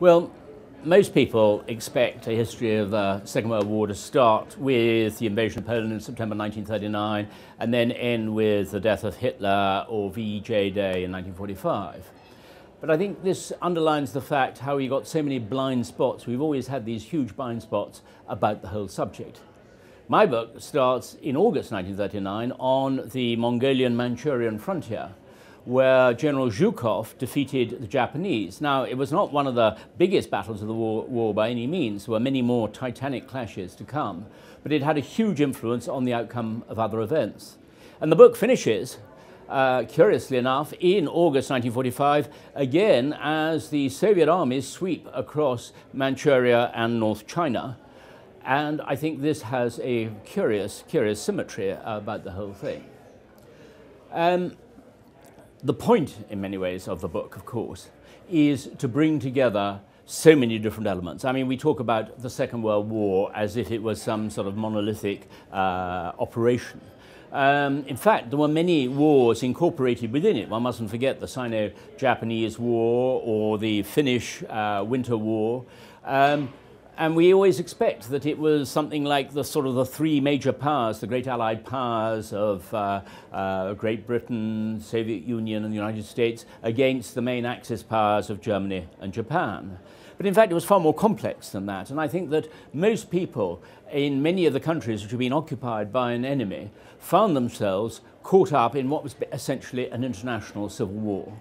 Well, most people expect a history of the Second World War to start with the invasion of Poland in September 1939 and then end with the death of Hitler or VJ Day in 1945. But I think this underlines the fact how we got so many blind spots. We've always had these huge blind spots about the whole subject. My book starts in August 1939 on the Mongolian-Manchurian frontier, where General Zhukov defeated the Japanese. Now, it was not one of the biggest battles of the war by any means. There were many more titanic clashes to come, but it had a huge influence on the outcome of other events. And the book finishes, curiously enough, in August 1945, again as the Soviet armies sweep across Manchuria and North China. And I think this has a curious symmetry about the whole thing. The point, in many ways, of the book, of course, is to bring together so many different elements. I mean, we talk about the Second World War as if it was some sort of monolithic operation. In fact, there were many wars incorporated within it. One mustn't forget the Sino-Japanese War or the Finnish Winter War. And we always expect that it was something like the sort of the three major powers, the great Allied powers of Great Britain, Soviet Union and the United States against the main Axis powers of Germany and Japan. But in fact, it was far more complex than that. And I think that most people in many of the countries which have been occupied by an enemy found themselves caught up in what was essentially an international civil war.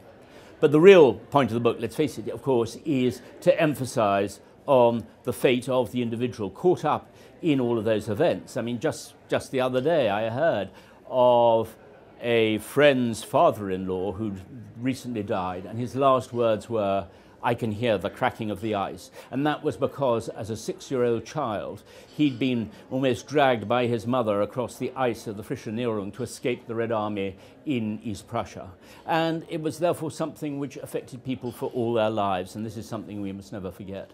But the real point of the book, let's face it, of course, is to emphasize on the fate of the individual caught up in all of those events. I mean, just the other day I heard of a friend's father-in-law who'd recently died, and his last words were, "I can hear the cracking of the ice." And that was because, as a 6-year-old child, he'd been almost dragged by his mother across the ice of the Frische to escape the Red Army in East Prussia. And it was therefore something which affected people for all their lives, and this is something we must never forget.